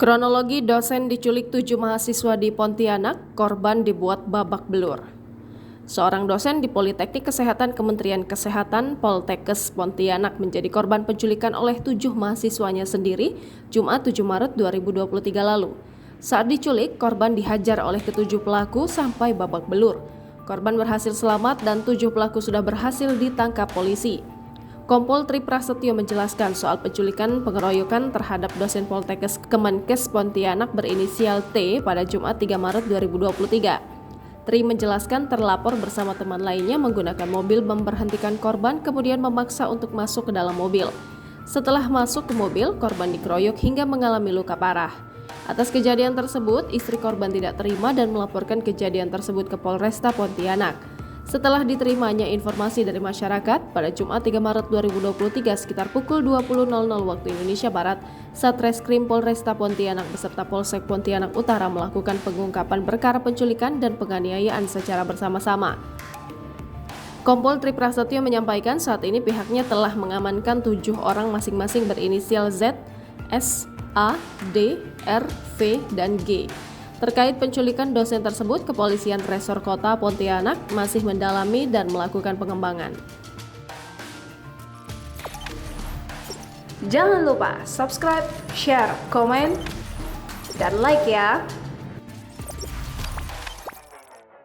Kronologi dosen diculik 7 mahasiswa di Pontianak, korban dibuat babak belur. Seorang dosen di Politeknik Kesehatan Kementerian Kesehatan Poltekkes Pontianak menjadi korban penculikan oleh 7 mahasiswanya sendiri Jumat 7 Maret 2023 lalu. Saat diculik, korban dihajar oleh ketujuh pelaku sampai babak belur. Korban berhasil selamat dan 7 pelaku sudah berhasil ditangkap polisi. Kompol Tri Prasetyo menjelaskan soal penculikan pengeroyokan terhadap dosen Poltekkes Kemenkes Pontianak berinisial T pada Jumat 3 Maret 2023. Tri menjelaskan terlapor bersama teman lainnya menggunakan mobil memberhentikan korban kemudian memaksa untuk masuk ke dalam mobil. Setelah masuk ke mobil, korban dikeroyok hingga mengalami luka parah. Atas kejadian tersebut, istri korban tidak terima dan melaporkan kejadian tersebut ke Polresta Pontianak. Setelah diterimanya informasi dari masyarakat, pada Jumat 3 Maret 2023 sekitar pukul 20.00 waktu Indonesia Barat, Satreskrim Polresta Pontianak beserta Polsek Pontianak Utara melakukan pengungkapan perkara penculikan dan penganiayaan secara bersama-sama. Kompol Tri Prasetyo menyampaikan saat ini pihaknya telah mengamankan 7 orang masing-masing berinisial Z, S, A, D, R, V, dan G. Terkait penculikan dosen tersebut, Kepolisian Resor Kota Pontianak masih mendalami dan melakukan pengembangan. Jangan lupa subscribe, share, komen, dan like ya!